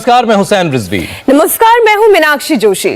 नमस्कार, मैं हुसैन रिजवी। नमस्कार, मैं हूं मीनाक्षी जोशी।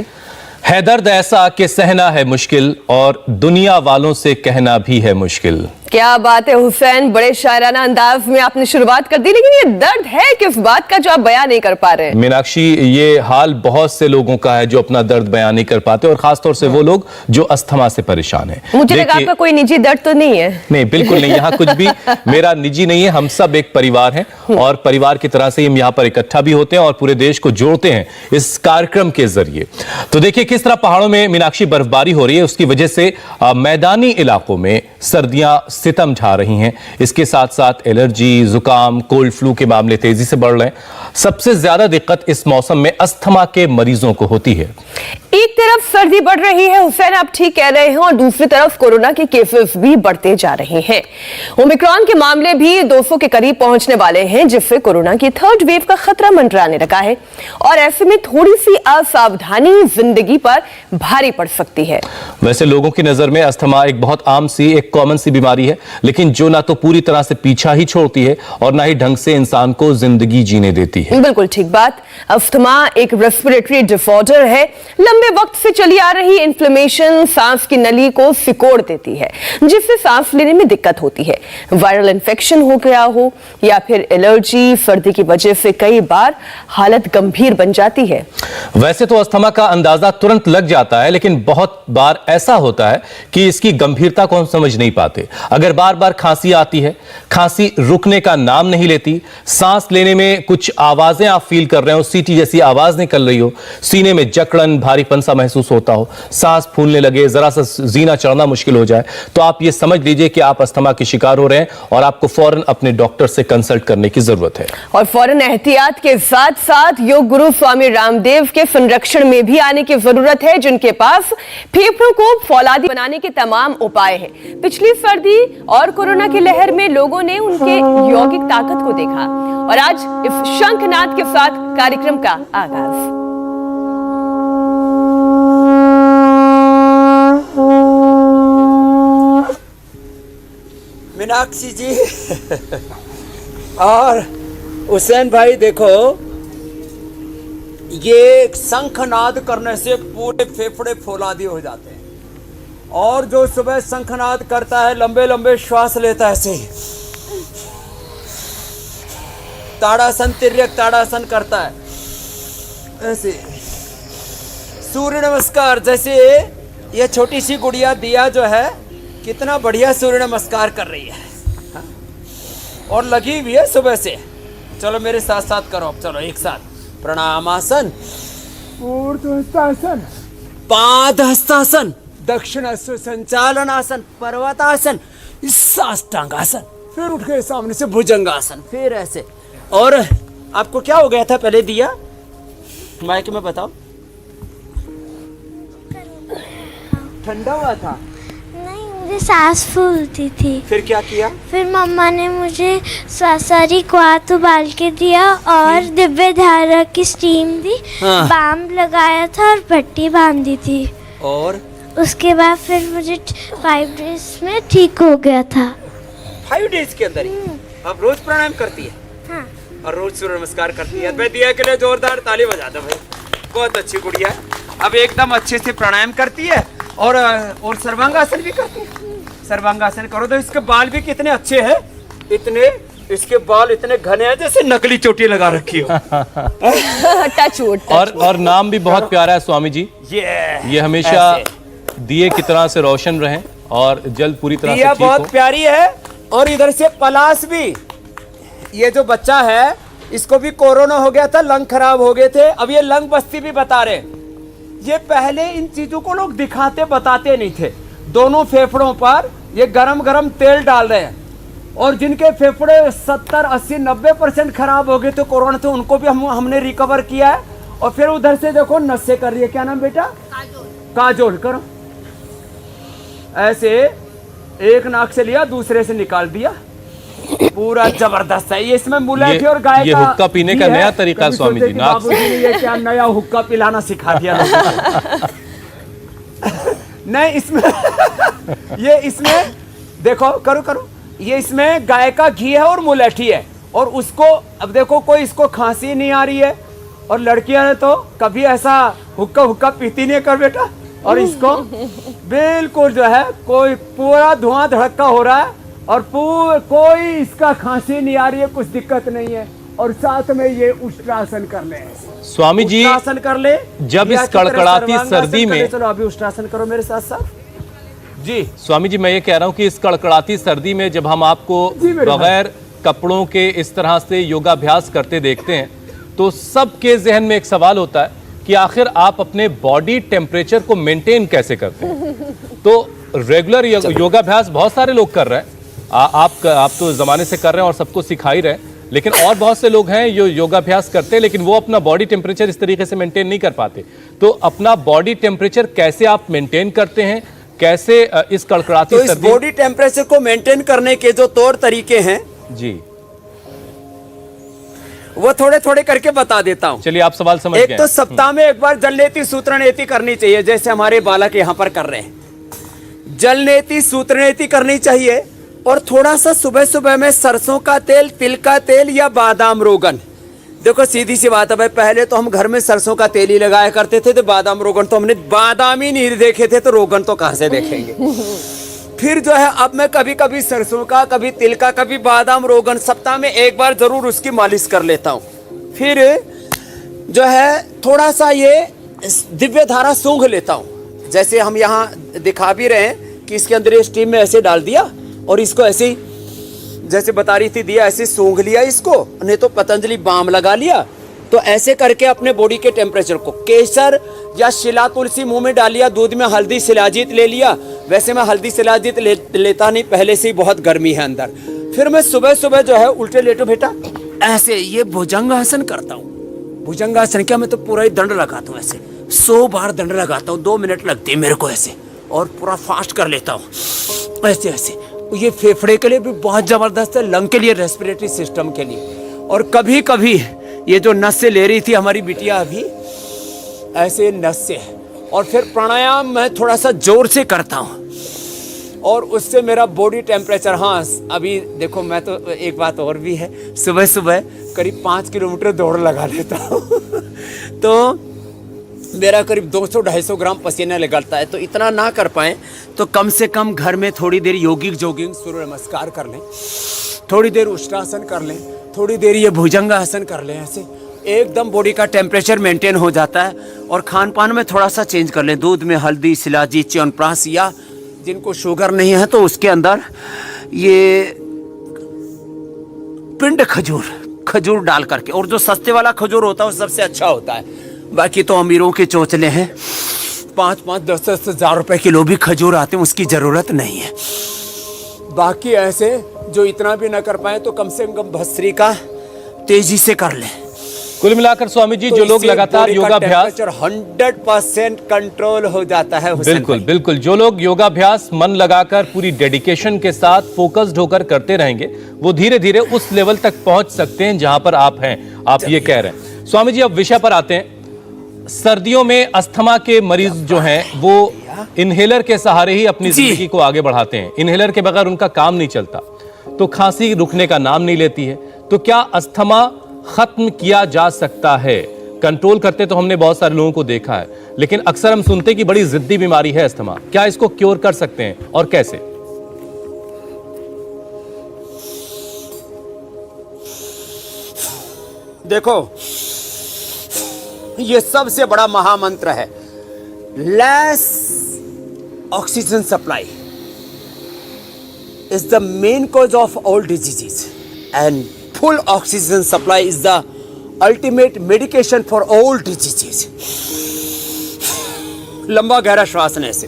है दर्द ऐसा कि सहना है मुश्किल और दुनिया वालों से कहना भी है मुश्किल। क्या बात है हुसैन, बड़े शायराना अंदाज में आपने शुरुआत कर दी, लेकिन ये दर्द है किस बात का जो आप बयान नहीं कर पा रहे हैं? मीनाक्षी, ये हाल बहुत से लोगों का है जो अपना दर्द बयान नहीं कर पाते, और खासतौर से वो लोग जो अस्थमा से परेशान हैं। मुझे लगा आपका कोई निजी दर्द तो नहीं है। नहीं, बिल्कुल नहीं, यहाँ कुछ भी मेरा निजी नहीं है। हम सब एक परिवार हैं और परिवार की तरह से हम यहाँ पर इकट्ठा भी होते हैं और पूरे देश को जोड़ते हैं इस कार्यक्रम के जरिए। तो देखिए किस तरह पहाड़ों में मीनाक्षी बर्फबारी हो रही है, उसकी वजह से मैदानी इलाकों में सर्दियां सितम ढा रही हैं। इसके साथ साथ एलर्जी, जुकाम, कोल्ड फ्लू के मामले तेजी से बढ़ रहे हैं। सबसे ज्यादा दिक्कत इस मौसम में अस्थमा के मरीजों को होती है। एक तरफ सर्दी बढ़ रही है हुसैन, आप ठीक कह रहे हैं, और दूसरी तरफ कोरोना के केसेस भी बढ़ते जा रहे हैं। ओमिक्रॉन के मामले भी 200 के करीब पहुंचने वाले हैं, जिससे कोरोना की थर्ड वेव का खतरा मंडराने लगा है, और ऐसे में थोड़ी सी असावधानी जिंदगी पर भारी पड़ सकती है। वैसे लोगों की नजर में अस्थमा एक बहुत आम सी, एक कॉमन सी बीमारी है, लेकिन जो ना तो पूरी तरह से पीछा ही छोड़ती है और ना ही ढंग से इंसान को जिंदगी जीने देती है। बिल्कुल ठीक बात। अस्थमा एक रेस्पिरेटरी डिसऑर्डर है। लंबे वक्त से चली आ रही इन्फ्लेमेशन सांस की नली को सिकोड़ देती है, जिससे सांस लेने में दिक्कत होती है। वायरल इन्फेक्शन हो गया हो या फिर एलर्जी, सर्दी की वजह से कई बार हालत गंभीर बन जाती है। वैसे तो अस्थमा का अंदाजा तुरंत लग जाता है, लेकिन बहुत बार ऐसा होता है कि इसकी गंभीरता को हम समझ नहीं पाते। अगर बार बार खांसी आती है, खांसी रुकने का नाम नहीं लेती, सांस लेने में कुछ आवाजें आप फील कर रहे हो, सीटी जैसी आवाज निकल रही हो, सीने में जकड़न, भारीपन सा महसूस होता हो, सांस फूलने लगे, जरा सा जीना चढ़ना मुश्किल हो जाए, तो आप ये समझ लीजिए कि आप अस्थमा के शिकार हो रहे हैं और आपको फौरन अपने डॉक्टर से कंसल्ट करने की जरूरत है। और फौरन एहतियात के साथ साथ योग गुरु स्वामी रामदेव के संरक्षण में भी आने की जरूरत है, जिनके पास फेफड़ों को फौलादी बनाने के तमाम उपाय हैं। पिछली सर्दी और कोरोना की लहर में लोगों ने उनके यौगिक ताकत को देखा, और आज इस शंखनाद के साथ कार्यक्रम का आगाज। मीनाक्षी जी और हुसैन भाई, देखो ये शंखनाद करने से पूरे फेफड़े फौलादी हो जाते हैं, और जो सुबह शंखनाद करता है, लंबे लंबे श्वास लेता है, ऐसे ताड़ासन, तिर्यक ताड़ासन करता है, ऐसे सूर्य नमस्कार, जैसे ये छोटी सी गुड़िया दिया जो है कितना बढ़िया सूर्य नमस्कार कर रही है, और लगी हुई है सुबह से। चलो मेरे साथ साथ करो, चलो एक साथ। प्रणामासन, ऊर्ध्वहस्तासन, पादहस्तासन, दक्षिणासन, संचालनासन, पर्वतासन, साष्टांगासन, फिर उठ गए सामने से भुजंगासन, फिर ऐसे। और आपको क्या हो गया था पहले दिया, माइक में बताओ? ठंडा हुआ था? नहीं, मुझे सांस फूलती थी। फिर क्या किया? फिर मम्मा ने मुझे स्वासारी क्वाथ उबाल के दिया और दिव्य धारा की स्टीम दी, हाँ। बाम लगाया था और पट्टी बांधी थी, और उसके बाद फिर मुझे 5 डेज में ठीक हो गया था। 5 डेज के अंदर ही आप रोज प्राणायाम करती है? हाँ। और रोज सूर्य नमस्कार करती है? मैं दिया के लिए जोरदार ताली बजा दो भाई, बहुत अच्छी गुड़िया है। अब एकदम अच्छे से प्राणायाम करती है और सर्वांगासन भी करती है। सर्वांगासन करो तो इसके बाल भी कितने अच्छे हैं, इतने इसके बाल इतने घने हैं जैसे नकली चोटी लगा रखी हो। Touch wood. और नाम भी बहुत प्यारा है स्वामी जी। ये हमेशा दिए की तरह से रोशन रहें और जल्द पूरी तरह से ठीक हो। बहुत प्यारी है। और इधर से पलाश भी, ये जो बच्चा है इसको भी कोरोना हो गया था, लंग खराब हो गए थे, अब ये लंग बस्ती भी बता रहे। ये पहले इन चीजों को लोग दिखाते बताते नहीं थे। दोनों फेफड़ों पर ये गरम गरम तेल डाल रहे हैं, और जिनके फेफड़े 70, 80, 90% खराब हो गए थे कोरोना से, उनको भी हमने रिकवर किया है। और फिर उधर से देखो नसें कर रही है, क्या नाम बेटा? काजोल करो, ऐसे एक नाक से लिया, दूसरे से निकाल दिया, पूरा जबरदस्त है। ये इसमें मुलेठी और गाय ये का हुक्का पीने का नया तरीका स्वामी जी, बाबूजी ने ये क्या नया हुक्का पिलाना सिखा दिया। नहीं, इसमें ये इसमें देखो, करो करो, ये इसमें गाय का घी है और मुलेठी है, और उसको अब देखो, कोई इसको खांसी नहीं आ रही है, और लड़कियां तो कभी ऐसा हुक्का हुक्का पीती नहीं कर बेटा। और इसको बिल्कुल जो है कोई पूरा धुआं धड़का हो रहा है और कोई इसका खांसी नहीं आ रही है, कुछ दिक्कत नहीं है। और साथ में ये उष्ट्रासन कर ले स्वामी जी, उष्ट्रासन कर ले। जब इस कड़कड़ाती सर्दी में, चलो अभी उष्ट्रासन करो मेरे साथ साथ जी। स्वामी जी मैं ये कह रहा हूं कि इस कड़कड़ाती सर्दी में जब हम आपको बगैर कपड़ों के इस तरह से योगाभ्यास करते देखते हैं तो सबके जहन में एक सवाल होता है कि आखिर आप अपने बॉडी टेम्परेचर को मेंटेन कैसे करते हैं। तो रेगुलर योगाभ्यास बहुत सारे लोग कर रहे हैं, आप तो जमाने से कर रहे हैं और सबको सिखा ही रहे हैं, लेकिन और बहुत से लोग हैं जो योगाभ्यास करते हैं लेकिन वो अपना बॉडी टेम्परेचर इस तरीके से मेंटेन नहीं कर पाते। तो अपना बॉडी टेम्परेचर कैसे आप मेंटेन करते हैं, कैसे इस कड़कड़ाती सर्दी? तो इस बॉडी टेम्परेचर को मेंटेन करने के जो तौर तरीके हैं जी, वो थोड़े थोड़े करके बता देता हूं। चलिए आप सवाल समझ गए। एक तो सप्ताह में एक बार जलनेति सूत्रनेति करनी चाहिए, जैसे हमारे बालक यहां पर कर रहे हैं। जलनेति सूत्रनेति करनी चाहिए और थोड़ा सा सुबह सुबह में सरसों का तेल, तिल का तेल या बादाम रोगन। देखो सीधी सी बात है भाई, पहले तो हम घर में सरसों का तेल ही लगाया करते थे, तो बादाम रोगन तो हमने बादाम ही नहीं देखे थे, तो रोगन तो कहां से देखेंगे। फिर जो है अब मैं कभी कभी सरसों का, कभी तिल का, कभी बादाम रोगन, सप्ताह में एक बार जरूर उसकी मालिश कर लेता हूं। फिर जो है थोड़ा सा ये दिव्य धारा सूंघ लेता हूं, जैसे हम यहाँ दिखा भी रहे हैं कि इसके अंदर ये स्टीम में ऐसे डाल दिया और इसको ऐसे ही जैसे बता रही थी दिया, ऐसे सूंघ लिया इसको, नहीं तो पतंजलि बाम लगा लिया। तो ऐसे करके अपने बॉडी के टेम्परेचर को, केसर या शिला तुलसी मुंह में डाल लिया, दूध में हल्दी शिलाजीत ले लिया। वैसे मैं हल्दी शिलाजीत लेता नहीं, पहले से ही बहुत गर्मी है अंदर। फिर मैं सुबह सुबह जो है उल्टे लेटो बेटा, ऐसे ये भुजंगासन करता हूँ। भुजंगासन क्या, मैं तो पूरा ही दंड लगाता हूँ, ऐसे 100 बार दंड लगाता हूँ, 2 मिनट लगते हैं मेरे को ऐसे, और पूरा फास्ट कर लेता हूँ ऐसे ऐसे। ये फेफड़े के लिए भी बहुत जबरदस्त है, लंग के लिए, रेस्पिरेटरी सिस्टम के लिए। और कभी कभी ये जो नस से ले रही थी हमारी बिटिया अभी, ऐसे नस से। और फिर प्राणायाम मैं थोड़ा सा जोर से करता हूँ और उससे मेरा बॉडी टेम्परेचर, हाँ अभी देखो मैं तो एक बात और भी है, सुबह सुबह करीब 5 किलोमीटर दौड़ लगा लेता हूँ तो मेरा करीब 200-250 ग्राम पसीना निकलता है। तो इतना ना कर पाए तो कम से कम घर में थोड़ी देर योगिक जोगिंग, सूर्य नमस्कार कर लें, थोड़ी देर उष्ट्रासन कर लें, थोड़ी देर ये भुजंगासन कर लें, ऐसे एकदम बॉडी का टेम्परेचर मेंटेन हो जाता है। और खान पान में थोड़ा सा चेंज कर लें, दूध में हल्दी, शिलाजीत, च्यवनप्राश, या जिनको शुगर नहीं है तो उसके अंदर ये पिंड खजूर डाल करके, और जो सस्ते वाला खजूर होता है वो सबसे अच्छा होता है। बाकी तो अमीरों के चोचले हैं, 5-5, 10-10 हज़ार रुपए किलो भी खजूर आते हैं, उसकी जरूरत नहीं है। बाकी ऐसे जो इतना भी ना कर पाए तो कम से कम भस्त्रिका तेजी से कर ले। कुल मिलाकर स्वामी जी, तो जो लोग लगातार योगाभ्यास 100% कंट्रोल हो जाता है। बिल्कुल बिल्कुल, जो लोग योगाभ्यास मन लगाकर पूरी डेडिकेशन के साथ फोकस्ड होकर करते रहेंगे, वो धीरे धीरे उस लेवल तक पहुंच सकते हैं जहां पर आप हैं, आप ये कह रहे हैं। स्वामी जी अब विषय पर आते हैं। सर्दियों में अस्थमा के मरीज जो हैं वो इनहेलर के सहारे ही अपनी जिंदगी को आगे बढ़ाते हैं, इनहेलर के बगैर उनका काम नहीं चलता। तो खांसी रुकने का नाम नहीं लेती है, तो क्या अस्थमा खत्म किया जा सकता है? कंट्रोल करते तो हमने बहुत सारे लोगों को देखा है, लेकिन अक्सर हम सुनते हैं कि बड़ी जिद्दी बीमारी है अस्थमा। क्या इसको क्योर कर सकते हैं और कैसे? देखो ये सबसे बड़ा महामंत्र है, less oxygen supply is the main cause of all diseases and full oxygen supply is the ultimate medication for all diseases। लंबा गहरा श्वास लेने से।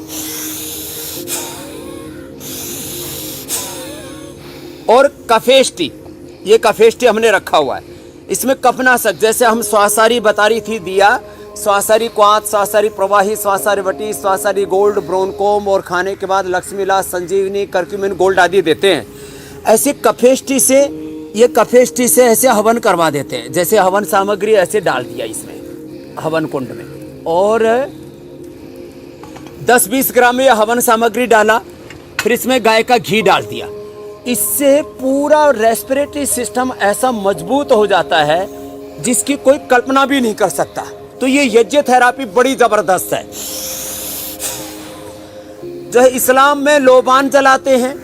और कफेष्टि, ये कफेष्टि हमने रखा हुआ है, इसमें कफनाशक, जैसे हम स्वासारी बता रही थी दिया, स्वासारी क्वाथ, स्वासारी प्रवाही, स्वासारी वटी, स्वासारी गोल्ड, ब्रोनकोम, और खाने के बाद लक्ष्मीलास, संजीवनी, करक्यूमिन गोल्ड आदि देते हैं। ऐसे कफेष्टि से, ये कफेष्टि से ऐसे हवन करवा देते हैं, जैसे हवन सामग्री ऐसे डाल दिया इसमें हवन कुंड में, और 10-20 ग्राम ये हवन सामग्री डाला, फिर इसमें गाय का घी डाल दिया। इससे पूरा रेस्पिरेटरी सिस्टम ऐसा मजबूत हो जाता है जिसकी कोई कल्पना भी नहीं कर सकता। तो ये यज्ञ थेरापी बड़ी जबरदस्त है। जो है इस्लाम में लोबान जलाते हैं,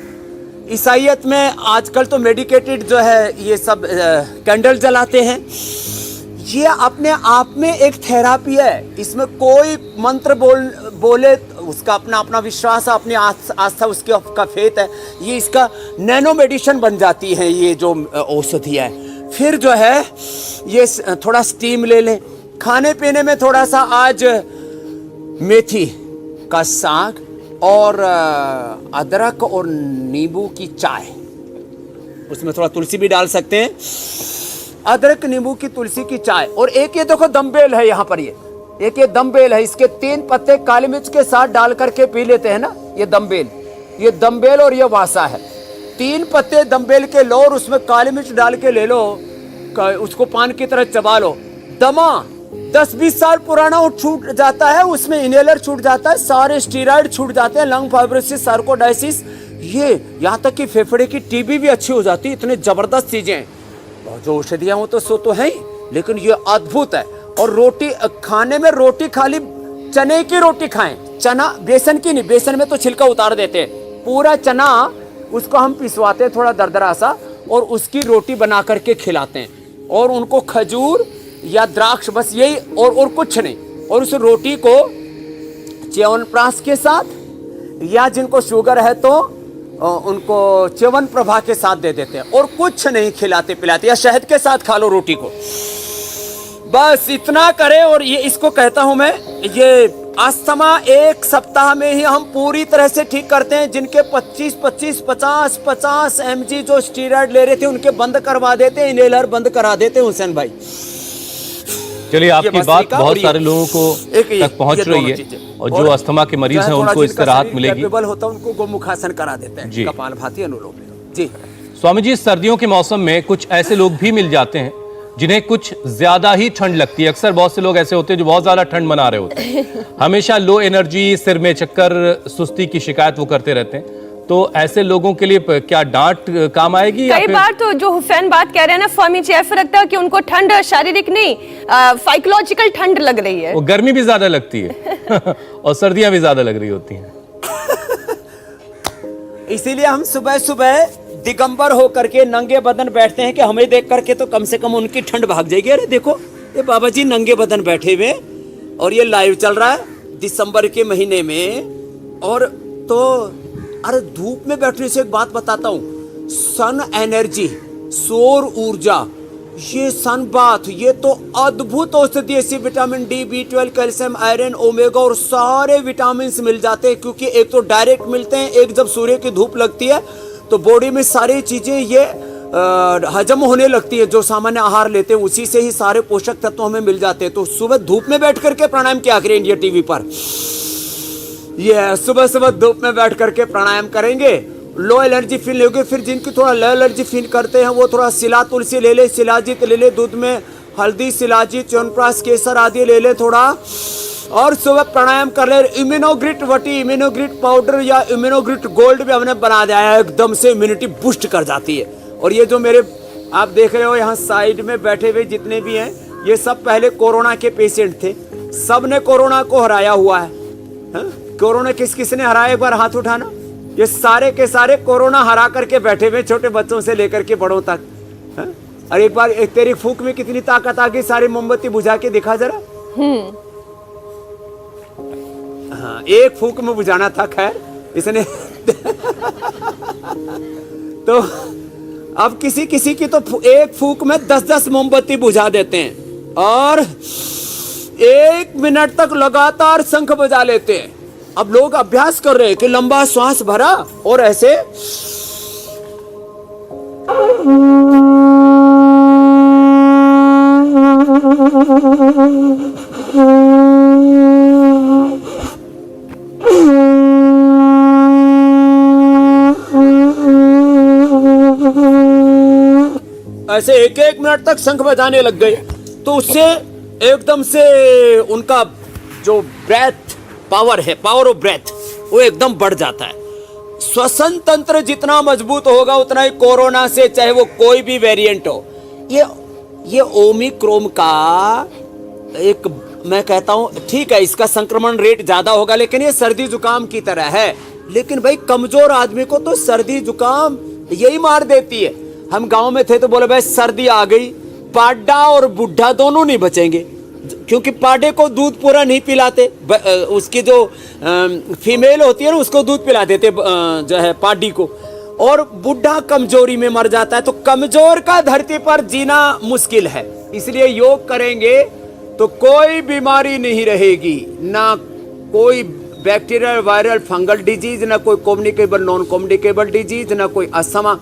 ईसाइयत में आजकल तो मेडिकेटेड जो है ये सब कैंडल जलाते हैं। ये अपने आप में एक थेरापी है। इसमें कोई मंत्र बोले उसका अपना अपना विश्वास है, अपनी आस्था उसकी का फेथ है। ये इसका नैनो मेडिसिन बन जाती है ये जो औषधि है। फिर जो है ये थोड़ा स्टीम ले लें। खाने पीने में थोड़ा सा आज मेथी का साग और अदरक और नींबू की चाय, उसमें थोड़ा तुलसी भी डाल सकते हैं। अदरक नींबू की तुलसी की चाय। और एक ये देखो दम्बेल है यहाँ पर, ये दम्बेल है, इसके 3 पत्ते काली मिर्च के साथ डाल करके पी लेते हैं ना। ये दम्बेल और ये वासा है। 3 पत्ते दम्बेल के लो और उसमें काली मिर्च डाल के ले लो, उसको पान की तरह चबा लो। दमा 10-20 साल पुराना वो छूट जाता है, उसमें इनहेलर छूट जाता है, सारे स्टीरॉइड छूट जाते हैं, लंग फाइब्रोसिस, सार्कोडायसिस, ये यहाँ तक कि फेफड़े की टीबी भी अच्छी हो जाती है। इतनी जबरदस्त चीजें हैं। जो औषधियां हो तो सो तो है ही, लेकिन ये अद्भुत है। और रोटी खाने में, रोटी खाली चने की रोटी खाएं, चना बेसन की नहीं, बेसन में तो छिलका उतार देते हैं। पूरा चना उसको हम पिसवाते हैं थोड़ा दरदरा सा, और उसकी रोटी बना करके खिलाते हैं। और उनको खजूर या द्राक्ष, बस यही और कुछ नहीं। और उस रोटी को च्यवनप्राश के साथ, या जिनको शुगर है तो उनको च्यवन प्रभा के साथ दे देते हैं, और कुछ नहीं खिलाते पिलाते, या शहद के साथ खा लो रोटी को। बस इतना करे। और ये इसको कहता हूं मैं, ये अस्थमा 1 सप्ताह में ही हम पूरी तरह से ठीक करते हैं। जिनके 50 mg जो स्टीरॉइड ले रहे थे उनके बंद करवा देते हैं, इनहेलर बंद करा देते हैं हुसैन भाई। चलिए, आपकी बात बहुत सारे लोगों को तक पहुंच रही है, और जो अस्थमा के मरीज हैं उनको इससे राहत मिलेगी। कैपेबल होता है उनको गोमुखासन करा देते हैं, कपालभाति, अनुलोम विलोम। जी स्वामी जी, सर्दियों के मौसम में कुछ ऐसे लोग भी मिल जाते हैं जिन्हें कुछ ज्यादा ही ठंड लगती है। अक्सर बहुत से लोग ऐसे होते हैं जो बहुत ज्यादा ठंड मना रहे होते हैं, हमेशा लो एनर्जी, सिर में चक्कर, सुस्ती की शिकायत वो करते रहते हैं। तो ऐसे लोगों के लिए क्या डांट काम आएगी? कई बार तो जो हुसैन बात कह रहे हैं ना स्वामी जी, ऐसा लगता है कि उनको ठंड शारीरिक नहीं, साइकोलॉजिकल ठंड लग रही है। वो गर्मी भी ज्यादा लगती है और सर्दियां भी ज्यादा लग रही होती हैं। इसीलिए हम सुबह सुबह दिगंबर होकर के नंगे बदन बैठते हैं कि हमें देख करके तो कम से कम उनकी ठंड भाग जाएगी। अरे देखो ये बाबा जी नंगे बदन बैठे हुए, और ये लाइव चल रहा है दिसंबर के महीने में। और तो अरे धूप में बैठने से एक बात बताता हूँ, सन एनर्जी, सौर ऊर्जा, ये सन बाथ, ये तो अद्भुत औषधि। ऐसी vitamin D, B12, calcium, iron, omega और सारे विटामिन मिल जाते हैं। क्योंकि एक तो डायरेक्ट मिलते हैं, एक जब सूर्य की धूप लगती है तो बॉडी में सारी चीजें ये हजम होने लगती है। जो सामान्य आहार लेते हैं उसी से ही सारे पोषक तत्व हमें मिल जाते हैं। तो सुबह धूप में बैठ करके प्राणायाम क्या करें इंडिया टीवी पर, ये सुबह सुबह धूप में बैठ करके प्राणायाम करेंगे, लो एनर्जी फील होगी। फिर जिनकी थोड़ा लो एनर्जी फील करते हैं वो थोड़ा सिला तुलसी ले ले, शिलाजीत ले ले, दूध में हल्दी, शिलाजीत, च्यवनप्राश, केसर आदि ले ले थोड़ा, और सुबह प्राणायाम कर ले। इम्यूनोग्रिट वटी, इम्यूनोग्रिट पाउडर या इम्यूनोग्रिट गोल्ड भी हमने बना दिया है, एकदम से इम्यूनिटी बूस्ट कर जाती है। और ये जो मेरे आप देख रहे हो यहाँ साइड में बैठे हुए जितने भी हैं, ये सब पहले कोरोना के पेशेंट थे। सब ने कोरोना को हराया हुआ है। कोरोना किस ने हराया, एक बार हाथ उठाना। ये सारे के सारे कोरोना हरा करके बैठे हुए, छोटे बच्चों से लेकर के बड़ों तक। और एक बार तेरी फूंक में कितनी ताकत आ गई, सारी मोमबत्ती बुझा के दिखा जरा। हाँ, एक फूंक में बुझाना था, खैर इसने तो अब किसी किसी की तो एक फूंक में 10-10 मोमबत्ती बुझा देते हैं, और 1 मिनट तक लगातार शंख बजा लेते हैं। अब लोग अभ्यास कर रहे हैं कि लंबा श्वास भरा और ऐसे, ऐसे 1-1 मिनट तक शंख बजाने लग गए। तो उससे एकदम से उनका जो ब्रेथ पावर है, पावर ऑफ ब्रेथ, वो एकदम बढ़ जाता है। श्वसन तंत्र जितना मजबूत होगा उतना ही कोरोना से, चाहे वो कोई भी वेरिएंट हो, ये ये ओमिक्रॉन का एक, मैं कहता हूं ठीक है इसका संक्रमण रेट ज्यादा होगा, लेकिन ये सर्दी जुकाम की तरह है। लेकिन भाई कमजोर आदमी को तो सर्दी जुकाम यही मार देती है। हम गांव में थे तो बोले भाई सर्दी आ गई, पाडा और बुढ़ा दोनों नहीं बचेंगे, क्योंकि पाडे को दूध पूरा नहीं पिलाते, उसकी जो फीमेल होती है ना उसको दूध पिला देते जो है पाडी को, और बुढ़ा कमजोरी में मर जाता है। तो कमजोर का धरती पर जीना मुश्किल है, इसलिए योग करेंगे तो कोई बीमारी नहीं रहेगी, ना कोई बैक्टीरियल वायरल फंगल डिजीज, ना कोई कम्युनिकेबल नॉन कम्युनिकेबल डिजीज, ना कोई अस्थमा।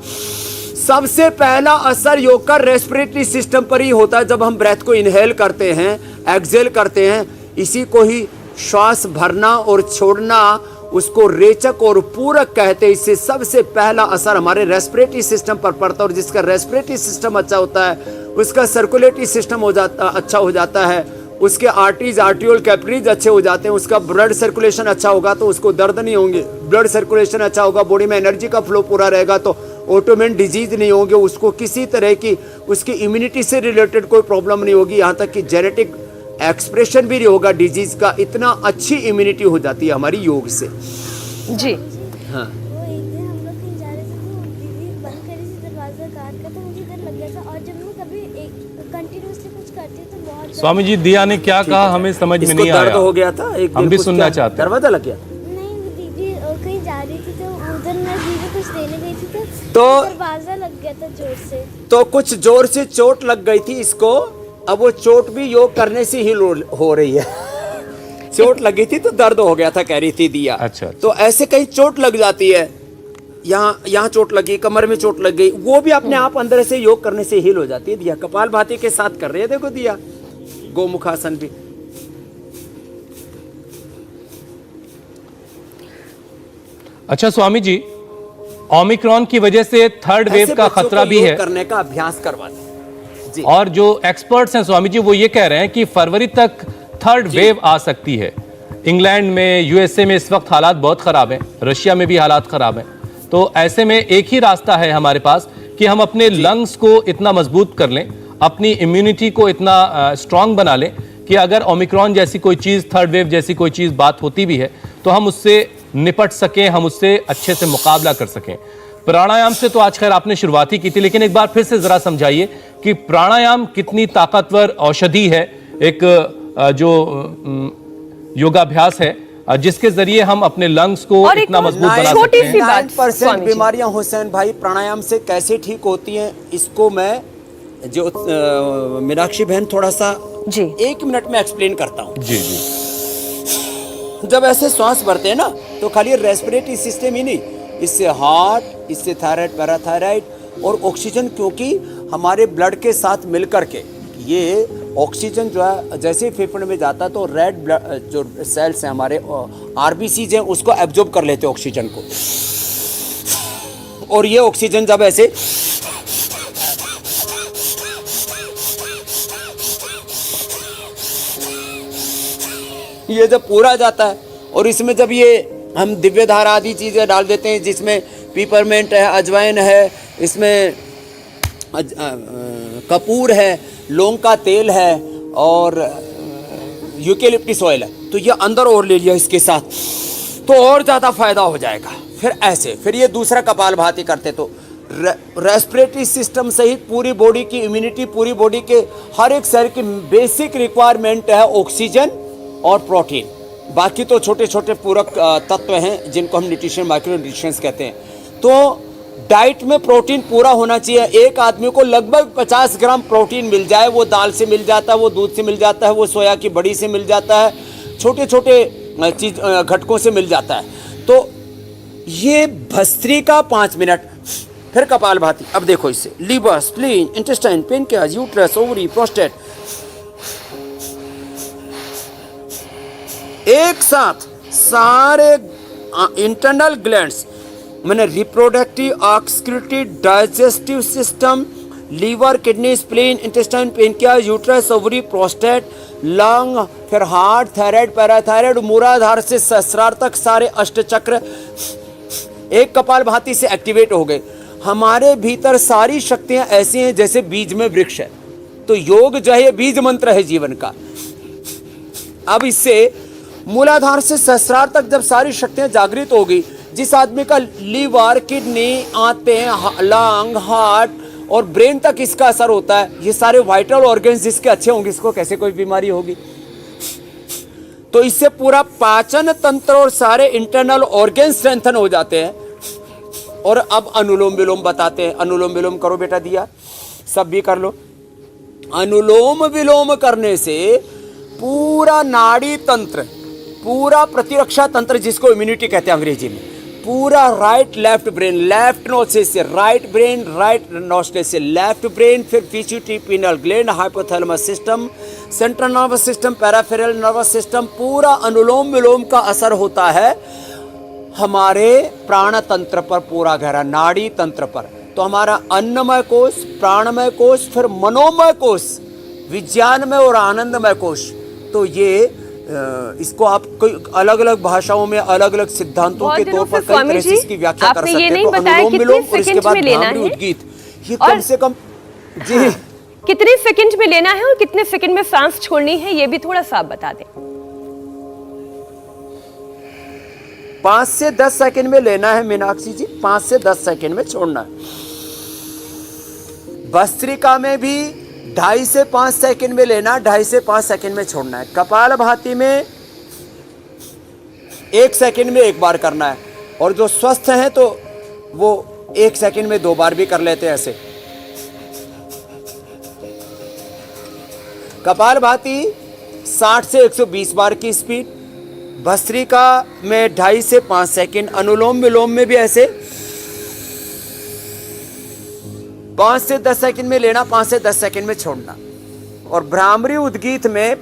सबसे पहला असर योग का रेस्पिरेटरी सिस्टम पर ही होता है। जब हम ब्रेथ को इनहेल करते हैं, एक्सहेल करते हैं, इसी को ही श्वास भरना और छोड़ना, उसको रेचक और पूरक कहते हैं। इससे सबसे पहला असर हमारे रेस्पिरेटरी सिस्टम पर पड़ता है, और जिसका रेस्पिरेटरी सिस्टम अच्छा होता है उसका सर्कुलेटरी सिस्टम अच्छा हो जाता है, उसके आर्टरीज आर्टियोल कैपिलरीज अच्छे हो जाते हैं, उसका ब्लड सर्कुलेशन अच्छा होगा तो उसको दर्द नहीं होंगे, ब्लड सर्कुलेशन अच्छा होगा, बॉडी में एनर्जी का फ्लो पूरा रहेगा तो ऑटोइम्यून डिजीज नहीं होंगे, उसको किसी तरह की उसकी इम्यूनिटी से रिलेटेड कोई प्रॉब्लम नहीं होगी, यहाँ तक कि जेनेटिक एक्सप्रेशन भी नहीं होगा डिजीज का। इतना अच्छी इम्यूनिटी हो जाती है हमारी योग से। जी हाँ वो एक दिन हम लोग कहीं जा रहे थे तो दीदी बंद करी थी दरवाजा कार का, तो मुझे डर लग गया था। और जब मैं कभी कंटिन्यूसली कुछ करती तो बहुत स्वामी जी दिया ने क्या कहा हमें समझ में इसको नहीं दर्द आया, हो गया था एक हम दिन, भी कुछ सुनना क्या चाहते हैं। दरवाजा लग गया नहीं, वो दीदी कहीं जा रही थी तो उधर मैं दीदी कुछ देने गई थी तो दरवाजा लग गया था जोर से। तो कुछ जोर से चोट लग गई थी इसको। अब वो चोट भी योग करने से ही हो रही है। चोट लगी थी तो दर्द हो गया था कह रही थी दिया। अच्छा। तो ऐसे कहीं चोट लग जाती है, यहाँ चोट लगी, कमर में चोट लग गई, वो भी अपने आप अंदर से योग करने से हील हो जाती है। दिया कपालभाति के साथ कर रही है, देखो दिया गोमुखासन भी। अच्छा स्वामी जी, ओमिक्रॉन की वजह से थर्ड ऐसे वेव का बच्चों खतरा को भी योग है, करने का अभ्यास करवाते जी। और जो एक्सपर्ट्स हैं स्वामी जी वो ये कह रहे हैं कि फरवरी तक थर्ड वेव आ सकती है। इंग्लैंड में, यूएसए में इस वक्त हालात बहुत खराब हैं, रशिया में भी हालात खराब हैं। तो ऐसे में एक ही रास्ता है हमारे पास कि हम अपने लंग्स को इतना मजबूत कर लें, अपनी इम्यूनिटी को इतना स्ट्रांग बना लें कि अगर ओमिक्रॉन जैसी कोई चीज़, थर्ड वेव जैसी कोई चीज़ बात होती भी है तो हम उससे निपट सकें, हम उससे अच्छे से मुकाबला कर सकें। प्राणायाम से तो आज खैर आपने शुरुआत ही की थी, लेकिन एक बार फिर से जरा समझाइए कि प्राणायाम कितनी ताकतवर औषधि है, एक जो योगाभ्यास है जिसके जरिए हम अपने लंग्स को और इतना एक मजबूत बना छोटी सकते सी हैं। बात 9% स्वामी जी। बीमारियां हुसैन भाई प्राणायाम से कैसे ठीक होती हैं, इसको मैं जो मीनाक्षी बहन थोड़ा सा जी 1 मिनट में एक्सप्लेन करता हूँ। जी जी जब ऐसे श्वास भरते हैं ना तो खाली रेस्पिरेटरी सिस्टम ही नहीं, इससे हार्ट, इससे थायराइड, पैराथायराइड और ऑक्सीजन, क्योंकि हमारे ब्लड के साथ मिलकर के ये ऑक्सीजन जो है जैसे ही फेफड़े में जाता है तो रेड ब्लड जो सेल्स हैं हमारे आरबीसीज हैं उसको एब्जॉर्ब कर लेते हैं ऑक्सीजन को, और ये ऑक्सीजन जब ऐसे ये जब पूरा जाता है और इसमें जब ये हम दिव्य धारा आदि चीज़ें डाल देते हैं जिसमें पीपरमेंट है, अजवाइन है, इसमें कपूर है, लौंग का तेल है और यूकेलिप्टस ऑयल है, तो ये अंदर और ले लिया इसके साथ तो और ज़्यादा फायदा हो जाएगा। फिर ऐसे फिर ये दूसरा कपालभाति करते तो रेस्पिरेटरी सिस्टम सहित पूरी बॉडी की इम्यूनिटी, पूरी बॉडी के हर एक सेल की बेसिक रिक्वायरमेंट है ऑक्सीजन और प्रोटीन। बाकी तो छोटे छोटे पूरक तत्व हैं जिनको हम न्यूट्रिशन, माइक्रो न्यूट्रिशंस कहते हैं। तो डाइट में प्रोटीन पूरा होना चाहिए। एक आदमी को लगभग 50 ग्राम प्रोटीन मिल जाए, वो दाल से मिल जाता है, वो दूध से मिल जाता है, वो सोया की बड़ी से मिल जाता है, छोटे छोटे चीज घटकों से मिल जाता है। तो ये भस्त्रिका 5 मिनट, फिर कपालभाति। अब देखो इससे liver, spleen, intestine, pancreas, uterus, ovary, prostate एक साथ सारे इंटरनल ग्लैंड्स, मैंने reproductive, excretory, digestive system, liver, kidney, spleen, intestine, pancreas, uterus, ovary, prostate, lung, फिर हार्ट, थायराइड, पैराथायराइड, मूलाधार से सहस्रार तक सारे अष्टचक्र एक कपालभाति से एक्टिवेट हो गए। हमारे भीतर सारी शक्तियां ऐसी हैं जैसे बीज में वृक्ष है। तो योग जो है ये बीज मंत्र है जीवन का। अब इससे मूलाधार से सहस्रार तक जब सारी शक्तियां जागृत होगी, जिस आदमी का लीवर, किडनी, आंतें, लंग, हार्ट और ब्रेन तक इसका असर होता है, ये सारे वाइटल ऑर्गन्स जिसके अच्छे होंगे, इसको कैसे कोई बीमारी होगी। तो इससे पूरा पाचन तंत्र और सारे इंटरनल ऑर्गन स्ट्रेंथन हो जाते हैं। और अब अनुलोम विलोम बताते हैं। अनुलोम विलोम करो बेटा, दिया सब भी कर लो। अनुलोम विलोम करने से पूरा नाड़ी तंत्र, पूरा प्रतिरक्षा तंत्र, जिसको इम्यूनिटी कहते हैं अंग्रेजी में, पूरा right left brain, left nostril से राइट ब्रेन, राइट नोस्ट्रिल से लेफ्ट ब्रेन, फिर pituitary, penal gland, hypothalamus system, central nervous system, peripheral nervous system, पूरा अनुलोम विलोम का असर होता है हमारे प्राण तंत्र पर, पूरा गहरा नाड़ी तंत्र पर। तो हमारा अन्नमय कोश, प्राणमय कोश, फिर मनोमय कोश, विज्ञानमय और आनंदमय कोश। तो ये इसको आप कोई अलग अलग भाषाओं में अलग अलग सिद्धांतों के तौर पर कई तरह से इसकी व्याख्या कर सकते हैं। तो अनुलोम विलोम और इसके बाद भ्रामरी उद्गीत, ये कम से कम जी कितने सेकंड में लेना है और कितने सेकंड में सांस छोड़नी है, ये भी थोड़ा सा आप बता दें। 5 से 10 सेकंड में लेना है मीनाक्षी जी, 5 से 10 सेकंड में छोड़ना है। भस्त्रिका में भी 2.5 से 5 सेकंड में लेना, 2.5 से 5 सेकंड में छोड़ना है। कपालभाति में 1 सेकंड में 1 बार करना है। और जो स्वस्थ हैं तो वो 1 सेकंड में 2 बार भी कर लेते हैं ऐसे। कपालभाति 60 से 120 बार की स्पीड, भस्त्रिका में 2.5 से 5 सेकंड, अनुलोम विलोम में भी ऐसे 5 से 10 सेकंड में लेना, 5 से 10 सेकंड में छोड़ना। और भ्रामरी उद्गीत में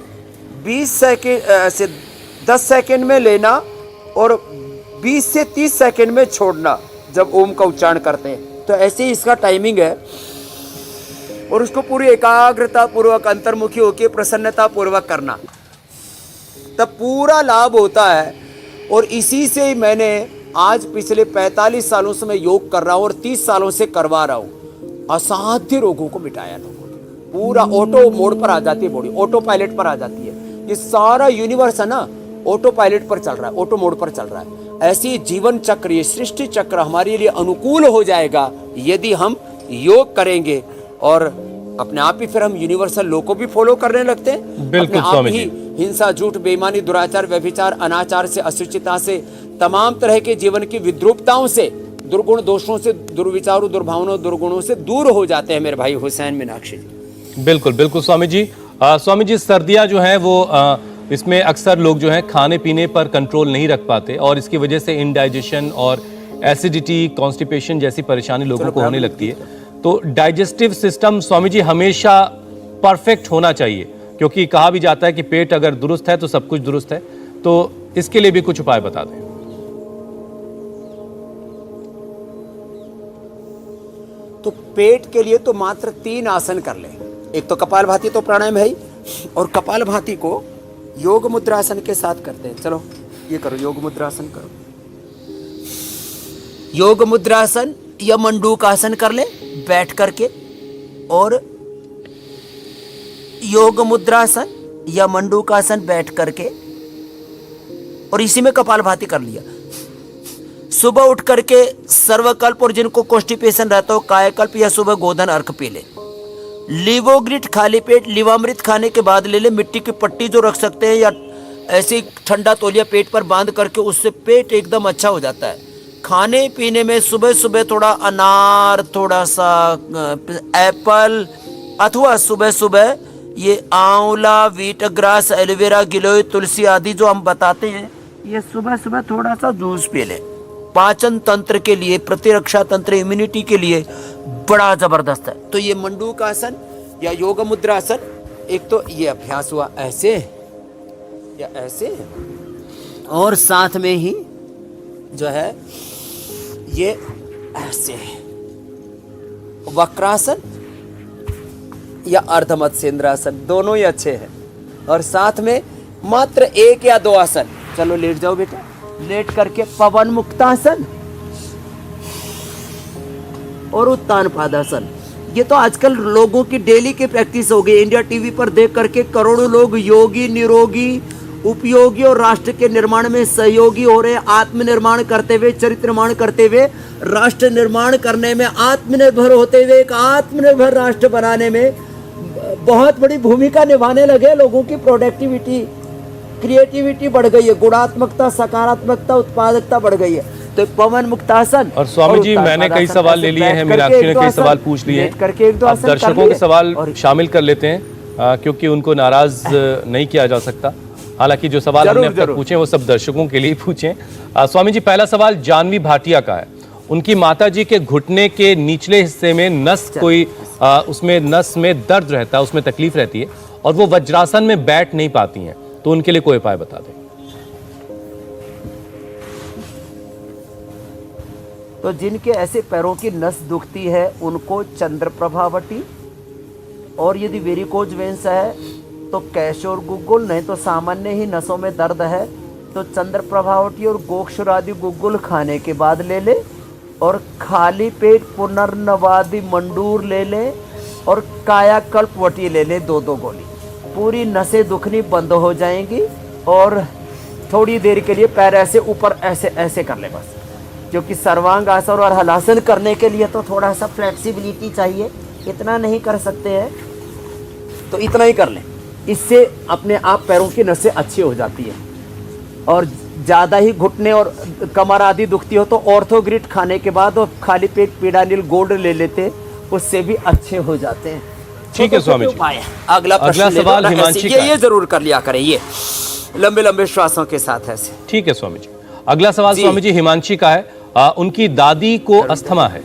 20 सेकंड से 10 सेकंड में लेना और 20 से 30 सेकंड में छोड़ना जब ओम का उच्चारण करते हैं। तो ऐसे ही इसका टाइमिंग है। और उसको पूरी एकाग्रता पूर्वक, अंतर्मुखी होकर प्रसन्नता पूर्वक करना, तब पूरा लाभ होता है। और इसी से ही मैंने आज पिछले 45 सालों से मैं योग कर रहा हूँ और 30 सालों से करवा रहा हूँ। असाध्य रोगों को मिटाया लोगों ने। पूरा ऑटो मोड पर आ जाती है बॉडी, ऑटो पायलट पर आ जाती है। ये सारा यूनिवर्स है ना, ऑटो पायलट पर चल रहा है, ऑटो मोड पर चल रहा है। ऐसी जीवन चक्र, ये सृष्टि चक्र हमारे लिए अनुकूल हो जाएगा यदि हम योग करेंगे। और अपने आप ही फिर हम यूनिवर्सल लॉ को भी फॉलो करने लगते हैं। बिल्कुल स्वामी जी। हिंसा, झूठ, बेईमानी, दुराचार, व्यभिचार, अनाचार से, अशुचिता से, तमाम तरह के जीवन की विद्रूपताओं से, दुर्गुण दोषों से, दुर्विचारों, दुर्भावनाओं, दुर्गुणों से दूर हो जाते हैं मेरे भाई हुसैन मीनाक्षी जी। बिल्कुल बिल्कुल स्वामी जी। स्वामी जी, सर्दियां जो हैं वो इसमें अक्सर लोग जो हैं खाने पीने पर कंट्रोल नहीं रख पाते और इसकी वजह से इंडाइजेशन और एसिडिटी, कॉन्स्टिपेशन जैसी परेशानी लोगों को होने लगती है। तो डाइजेस्टिव सिस्टम स्वामी जी हमेशा परफेक्ट होना चाहिए, क्योंकि कहा भी जाता है कि पेट अगर दुरुस्त है तो सब कुछ दुरुस्त है। तो इसके लिए भी कुछ उपाय बता दें। तो पेट के लिए तो मात्र 3 आसन कर ले। एक तो कपालभाति तो प्राणायाम है ही, और कपालभाति को योग मुद्रासन के साथ करते हैं। चलो ये करो, योग मुद्रासन करो। योग मुद्रासन या मंडूक आसन कर ले बैठ करके, और योग मुद्रासन या मंडूकासन बैठ करके, और इसी में कपालभाति कर लिया। सुबह उठ करके सर्वकल्प, और जिनको कॉन्स्टिपेशन रहता हो कायाकल्प या सुबह गोधन अर्क पी ले। लिवोग्रिट खाली पेट लिवामृत खाने के बाद ले ले। मिट्टी की पट्टी जो रख सकते हैं या ऐसे ठंडा तौलिया पेट पर बांध करके, उससे पेट एकदम अच्छा हो जाता है। खाने पीने में सुबह सुबह थोड़ा अनार, थोड़ा सा एप्पल, अथवा सुबह सुबह ये आंवला, व्हीट ग्रास, एलोवेरा, गिलोय, तुलसी आदि जो हम बताते हैं, ये सुबह सुबह थोड़ा सा जूस पी ले। पाचन तंत्र के लिए, प्रतिरक्षा तंत्र, इम्यूनिटी के लिए बड़ा जबरदस्त है। तो ये मंडूकासन या योग मुद्रासन, एक तो ये अभ्यास हुआ ऐसे या ऐसे, और साथ में ही जो है ये ऐसे वक्रासन या अर्धमत्स्येंद्रासन, दोनों ही अच्छे हैं। और साथ में मात्र 1 या 2 आसन। चलो लेट जाओ बेटा, लेट करके पवन मुक्तासन और उत्तान पादासन, ये तो आजकल लोगों की डेली की प्रैक्टिस हो गई। इंडिया टीवी पर देख करके करोड़ों लोग योगी, निरोगी, उपयोगी और राष्ट्र के निर्माण में सहयोगी हो रहे, आत्मनिर्माण करते हुए, चरित्र निर्माण करते हुए, राष्ट्र निर्माण करने में आत्मनिर्भर होते हुए एक आत्मनिर्भर राष्ट्र बनाने में बहुत बड़ी भूमिका निभाने लगे। लोगों की प्रोडक्टिविटी, क्रिएटिविटी बढ़ गई है, गुणात्मकता, सकारात्मकता, उत्पादकता बढ़ गई है। तो पवन मुक्तासन और स्वामी जी, मैंने कई सवाल ले लिए हैं, मीनाक्षी ने कई सवाल पूछ लिए हैं। अब दर्शकों के सवाल शामिल कर लेते हैं, क्योंकि उनको नाराज नहीं किया जा सकता। हालांकि जो सवाल हमने अब तक पूछे वो सब दर्शकों के लिए पूछे। स्वामी जी, पहला सवाल जानवी भाटिया का है। उनकी माताजी के घुटने के निचले हिस्से में नस कोई उसमें नस में दर्द रहता है, उसमें तकलीफ रहती है और वो वज्रासन में बैठ नहीं पाती हैं, तो उनके लिए कोई उपाय बता दें। तो जिनके ऐसे पैरों की नस दुखती है उनको चंद्रप्रभावटी, और यदि वेरिकोज वेंस है तो कैशोर गुग्गुल, नहीं तो सामान्य ही नसों में दर्द है तो चंद्रप्रभावटी और गोक्षुरादि गुग्गुल खाने के बाद ले ले, और खाली पेट पुनर्नवादि मंडूर ले ले, और कायाकल्पवटी ले ले 2-2 गोली। पूरी नसें दुखनी बंद हो जाएंगी और थोड़ी देर के लिए पैर ऐसे ऊपर ऐसे ऐसे कर ले बस, क्योंकि सर्वांग आसन और हलासन करने के लिए तो थोड़ा सा फ्लेक्सिबिलिटी चाहिए, इतना नहीं कर सकते हैं तो इतना ही कर लें। इससे अपने आप पैरों की नसें अच्छी हो जाती है। और ज़्यादा ही घुटने और कमर आदि दुखती हो तो ऑर्थोग्रिड खाने के बाद और खाली पेट पीडानिल गोल्ड ले लेते, उससे भी अच्छे हो जाते हैं। ठीक है स्वामी जी। अगला सवाल हिमांशी का ये जरूर कर लिया करें, ये लंबे लंबे श्वासों के साथ ऐसे। ठीक है स्वामी जी। अगला सवाल स्वामी जी हिमांशी का है। उनकी दादी को अस्थमा है।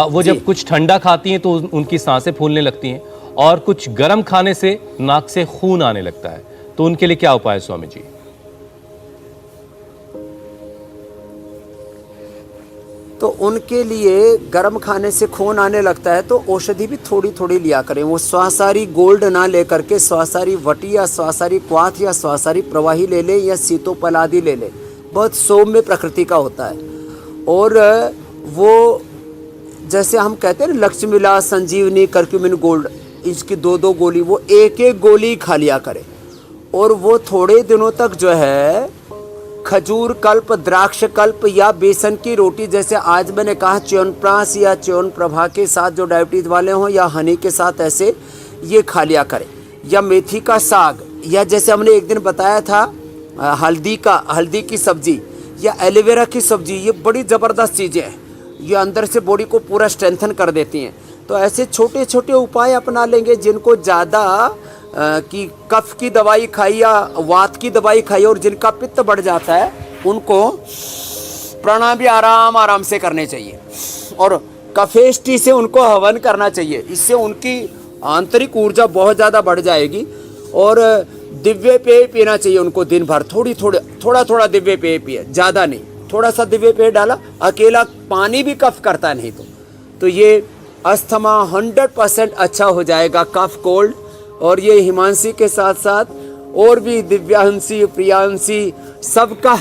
वो जब कुछ ठंडा खाती हैं तो उनकी सांसें फूलने लगती हैं और कुछ गर्म खाने से नाक से खून आने लगता है, तो उनके लिए क्या उपाय है स्वामी जी? तो उनके लिए गर्म खाने से खून आने लगता है तो औषधि भी थोड़ी थोड़ी लिया करें। वो स्वासारी गोल्ड ना लेकर के स्वासारी वटी या स्वासारी क्वाथ या स्वासारी प्रवाही ले ले या सीतोपलादि ले ले, बहुत सौम्य प्रकृति का होता है। और वो जैसे हम कहते हैं ना लक्ष्मीला, संजीवनी, करक्यूमिन गोल्ड, इसकी 2-2 गोली वो 1-1 गोली खा लिया करे। और वो थोड़े दिनों तक जो है खजूर कल्प, द्राक्ष कल्प या बेसन की रोटी, जैसे आज मैंने कहा च्यवनप्राश या च्यवनप्रभा के साथ जो डायबिटीज़ वाले हों या हनी के साथ ऐसे ये खा लिया करें। या मेथी का साग, या जैसे हमने एक दिन बताया था हल्दी की सब्जी या एलोवेरा की सब्जी, ये बड़ी ज़बरदस्त चीज़ें हैं, ये अंदर से बॉडी को पूरा स्ट्रेंथन कर देती हैं। तो ऐसे छोटे छोटे उपाय अपना लेंगे। जिनको ज़्यादा कि कफ की दवाई खाई या वात की दवाई खाई और जिनका पित्त बढ़ जाता है, उनको प्राणायाम भी आराम आराम से करने चाहिए और कफेष्टि से उनको हवन करना चाहिए। इससे उनकी आंतरिक ऊर्जा बहुत ज़्यादा बढ़ जाएगी। और दिव्य पेय पीना चाहिए उनको दिन भर, थोड़ा थोड़ा दिव्य पेय पिए, ज़्यादा नहीं, थोड़ा सा दिव्य पेय डाला। अकेला पानी भी कफ करता नहीं तो ये अस्थमा 100% अच्छा हो जाएगा, कफ कोल्ड। और ये हिमांशी के साथ साथ और भी दिव्यांशी, प्रियांशी, सबका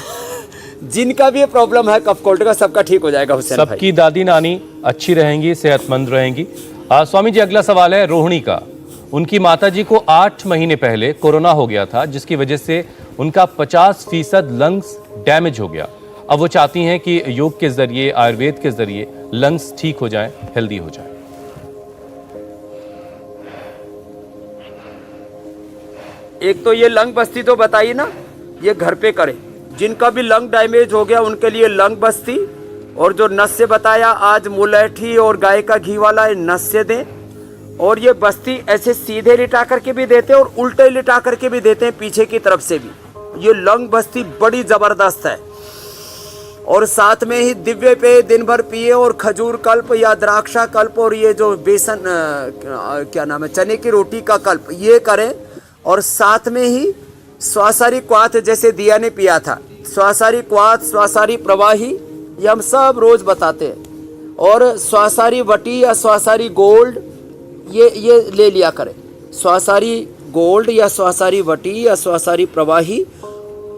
जिनका भी प्रॉब्लम है कफ कोल्ड का, सबका ठीक हो जाएगा। हुसैन भाई, सबकी दादी नानी अच्छी रहेंगी, सेहतमंद रहेंगी। स्वामी जी, अगला सवाल है रोहिणी का। उनकी माताजी को 8 महीने पहले कोरोना हो गया था, जिसकी वजह से उनका 50% लंग्स डैमेज हो गया। अब वो चाहती हैं कि योग के जरिए, आयुर्वेद के जरिए लंग्स ठीक हो जाए, हेल्दी हो जाए। एक तो ये लंग बस्ती जो बताई ना, ये घर पे करें। जिनका भी लंग डैमेज हो गया उनके लिए लंग बस्ती, और जो नस से बताया आज मुलैठी और गाय का घी वाला नस से दें। और ये बस्ती ऐसे सीधे लिटा करके भी देते हैं और उल्टे लिटा करके भी देते हैं, पीछे की तरफ से भी। ये लंग बस्ती बड़ी जबरदस्त है। और साथ में ही दिव्य पेय दिन भर पिए और खजूर कल्प या द्राक्षा कल्प और ये जो बेसन क्या नाम है, चने की रोटी का कल्प, ये करें। और साथ में ही स्वासारी क्वाथ, जैसे दिया ने पिया था, स्वासारी क्वाथ, स्वासारी प्रवाही, ये हम सब रोज बताते हैं। और स्वासारी वटी या स्वासारी गोल्ड, ये ले लिया करें। स्वासारी गोल्ड या स्वासारी वटी या स्वासारी प्रवाही,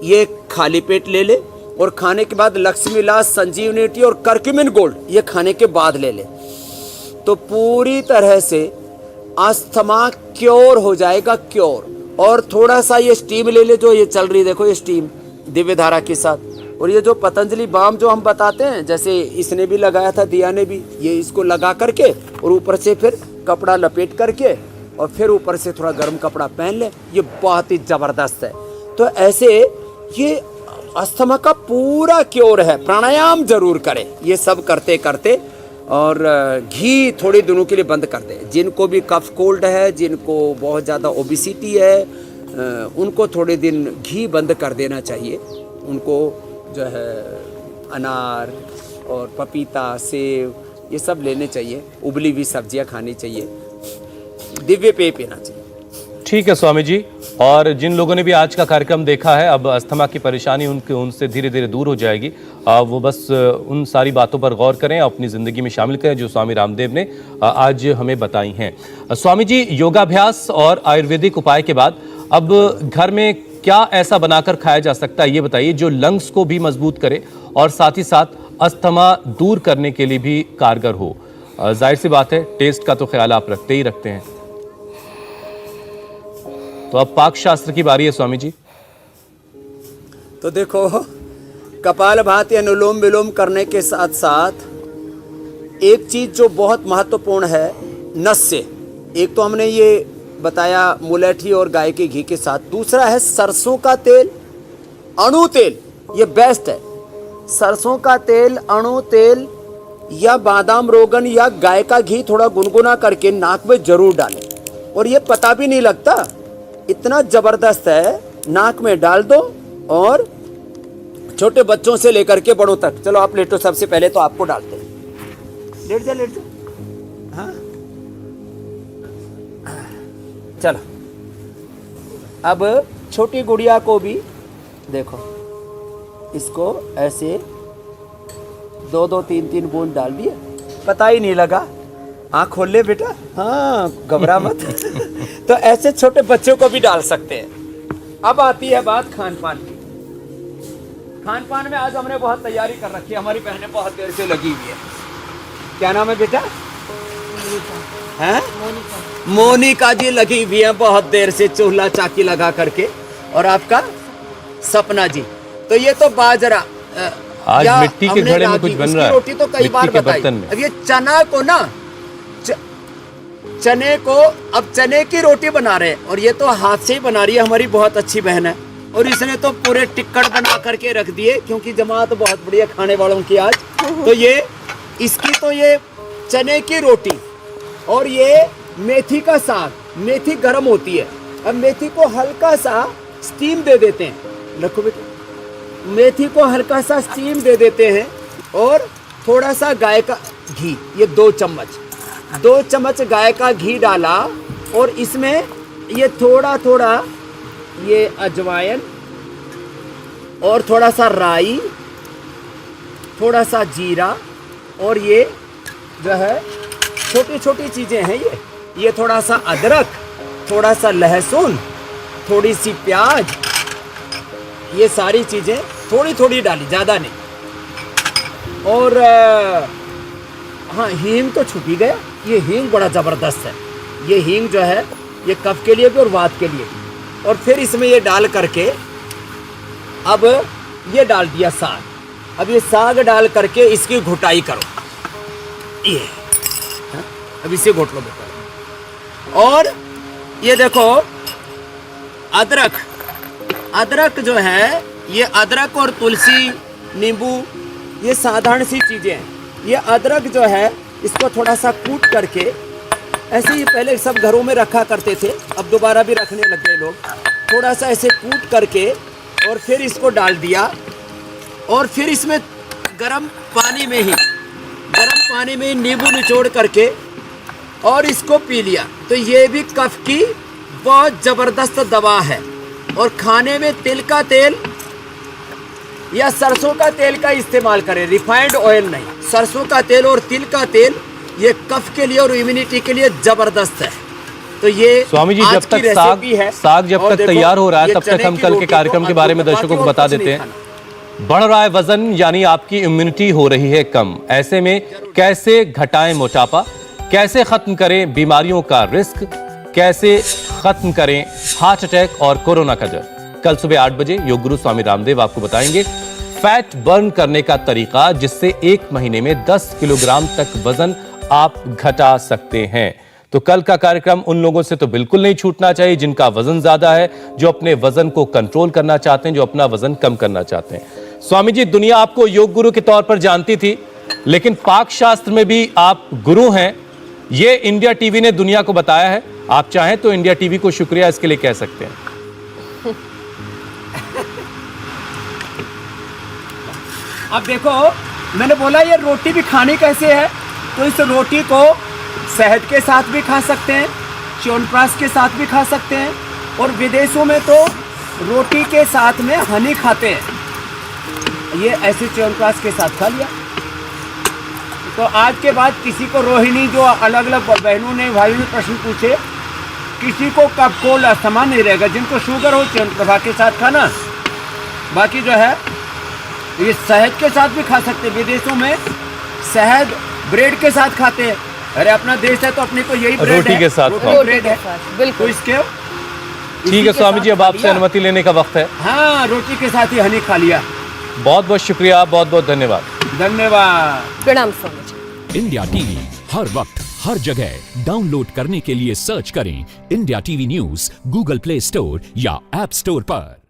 ये खाली पेट ले ले। और खाने के बाद लक्ष्मी लास, संजीवनी और करक्यूमिन गोल्ड, ये खाने के बाद ले ले। तो पूरी तरह से अस्थमा क्योर हो जाएगा, क्योर। और थोड़ा सा ये स्टीम ले ले, जो ये चल रही देखो, ये स्टीम दिव्य धारा के साथ। और ये जो पतंजलि बाम जो हम बताते हैं, जैसे इसने भी लगाया था, दिया ने भी, ये इसको लगा करके और ऊपर से फिर कपड़ा लपेट करके और फिर ऊपर से थोड़ा गर्म कपड़ा पहन ले, ये बहुत ही ज़बरदस्त है। तो ऐसे ये अस्थमा का पूरा क्योर है। प्राणायाम जरूर करें ये सब करते करते, और घी थोड़े दिनों के लिए बंद कर दें। जिनको भी कफ कोल्ड है, जिनको बहुत ज़्यादा ओबिसिटी है, उनको थोड़े दिन घी बंद कर देना चाहिए। उनको जो है अनार और पपीता, सेब, ये सब लेने चाहिए। उबली हुई सब्जियां खानी चाहिए, दिव्य पेय पीना चाहिए। ठीक है स्वामी जी। और जिन लोगों ने भी आज का कार्यक्रम देखा है, अब अस्थमा की परेशानी उनसे धीरे धीरे दूर हो जाएगी। वो बस उन सारी बातों पर गौर करें, अपनी ज़िंदगी में शामिल करें जो स्वामी रामदेव ने आज हमें बताई हैं। स्वामी जी, योगाभ्यास और आयुर्वेदिक उपाय के बाद अब घर में क्या ऐसा बनाकर खाया जा सकता है, ये बताइए, जो लंग्स को भी मजबूत करे और साथ ही साथ अस्थमा दूर करने के लिए भी कारगर हो। जाहिर सी बात है, टेस्ट का तो ख्याल आप रखते ही रखते हैं। तो अब पाक शास्त्र की बारी है स्वामी जी। तो देखो, कपालभाति अनुलोम विलोम करने के साथ साथ एक चीज जो बहुत महत्वपूर्ण है, नस्य। एक तो हमने ये बताया मुलेठी और गाय के घी के साथ, दूसरा है सरसों का तेल, अणु तेल, ये बेस्ट है। सरसों का तेल, अणु तेल या बादाम रोगन या गाय का घी थोड़ा गुनगुना करके नाक में जरूर डालें, और ये पता भी नहीं लगता, इतना जबरदस्त है। नाक में डाल दो, और छोटे बच्चों से लेकर के बड़ों तक। चलो आप लेटो, सबसे पहले तो आपको डालते हैं। लेट जा, लेट जा। हाँ, चलो अब छोटी गुड़िया को भी देखो, इसको ऐसे 2-2, 3-3 बूंद डाल दिए, पता ही नहीं लगा। आँख खोल ले बेटा, हाँ घबरा मत। तो ऐसे छोटे बच्चों को भी डाल सकते हैं। अब आती है बात खान पान की। खान पान में आज हमने बहुत तैयारी कर रखी है, हमारी बहनें बहुत देर से लगी हुई है। क्या नाम है बेटा? हैं? मोनिका जी लगी हुई है बहुत देर से चूल्हा चाकी लगा करके। और आपका सपना जी, तो ये तो बाजरा, आज मिट्टी के घड़े में कुछ बन रहा है, रोटी तो कई बार बताई। अब ये चना को ना, चने को अब चने की रोटी बना रहे हैं, और ये तो हाथ से ही बना रही है हमारी बहुत अच्छी बहन है। और इसने तो पूरे टिक्कड़ बना करके रख दिए, क्योंकि जमात तो बहुत बढ़िया खाने वालों की आज। तो ये इसकी तो ये चने की रोटी, और ये मेथी का साग। मेथी गर्म होती है, अब मेथी को हल्का सा स्टीम दे देते हैं। रखो बेटा, मेथी को हल्का सा स्टीम दे देते हैं, और थोड़ा सा गाय का घी, ये 2 चम्मच गाय का घी डाला, और इसमें ये थोड़ा थोड़ा ये अजवाइन, और थोड़ा सा राई, थोड़ा सा जीरा, और ये जो है छोटी छोटी चीज़ें हैं ये थोड़ा सा अदरक, थोड़ा सा लहसुन, थोड़ी सी प्याज, ये सारी चीज़ें थोड़ी थोड़ी डाली, ज़्यादा नहीं। और हाँ, हींग तो छुप ही गया। ये हींग बड़ा ज़बरदस्त है। ये हींग जो है, ये कफ के लिए भी और वात के लिए भी। और फिर इसमें ये डाल करके, अब ये डाल दिया साग। अब ये साग डाल करके इसकी घुटाई करो। ये अब इसे घोट लो बेटा। और ये देखो, अदरक जो है, ये अदरक और तुलसी, नींबू, ये साधारण सी चीज़ें हैं। ये अदरक जो है, इसको थोड़ा सा कूट करके, ऐसे ही पहले सब घरों में रखा करते थे, अब दोबारा भी रखने लग गए लोग। थोड़ा सा ऐसे कूट करके, और फिर इसको डाल दिया, और फिर इसमें गर्म पानी में ही नींबू निचोड़ करके और इसको पी लिया। तो ये भी कफ की बहुत ज़बरदस्त दवा है। और खाने में तिल का तेल या सरसों का तेल का इस्तेमाल करें, रिफाइंड ऑयल नहीं। सरसों का तेल और तिल का तेल, ये कफ के लिए और इम्यूनिटी के लिए जबरदस्त है। तो ये स्वामी जी, जब तक साग जब तक तैयार हो रहा है, तब तक हम कल के कार्यक्रम के बारे में दर्शकों को बता देते हैं। बढ़ रहा है वजन, यानी आपकी इम्यूनिटी हो रही है कम। ऐसे में कैसे घटाएं मोटापा, कैसे खत्म करें बीमारियों का रिस्क, कैसे खत्म करें हार्ट अटैक और कोरोना का डर। कल सुबह 8 बजे योग गुरु स्वामी रामदेव आपको बताएंगे फैट बर्न करने का तरीका, जिससे 1 महीने में 10 किलोग्राम तक वजन आप घटा सकते हैं। तो कल का कार्यक्रम उन लोगों से तो बिल्कुल नहीं छूटना चाहिए जिनका वजन ज्यादा है, जो अपने वजन को कंट्रोल करना चाहते हैं, जो अपना वजन कम करना चाहते हैं। स्वामी जी, दुनिया आपको योग गुरु के तौर पर जानती थी, लेकिन पाक शास्त्र में भी आप गुरु हैं, ये इंडिया टीवी ने दुनिया को बताया है। आप चाहें तो इंडिया टीवी को शुक्रिया इसके लिए कह सकते हैं। अब देखो, मैंने बोला ये रोटी भी खानी कैसे है, तो इस रोटी को शहद के साथ भी खा सकते हैं, च्यवनप्राश के साथ भी खा सकते हैं, और विदेशों में तो रोटी के साथ में हनी खाते हैं। ये ऐसे च्यवनप्राश के साथ खा लिया। तो आज के बाद किसी को रोहिणी, जो अलग अलग बहनों ने भाइयों ने प्रश्न पूछे, किसी को कफ कोल्ड अस्थमा नहीं रहेगा। जिनको शुगर हो च्यवनप्राश के साथ खाना, बाकी जो है ये शहद के साथ भी खा सकते। विदेशों में शहद ब्रेड के साथ खाते हैं। अरे अपना देश है तो अपने को यही ब्रेड रोटी है, के साथ रोटी खाओ। ब्रेड है, बिल्कुल। तो इसके ठीक है स्वामी जी, अब आपसे अनुमति लेने का वक्त है। हाँ, रोटी के साथ ही हनी खा लिया। बहुत बहुत शुक्रिया, बहुत बहुत धन्यवाद। धन्यवाद। प्रणाम स्वामी जी। इंडिया टीवी हर वक्त हर जगह डाउनलोड करने के लिए सर्च करें India TV news Google play store या ऐप स्टोर पर।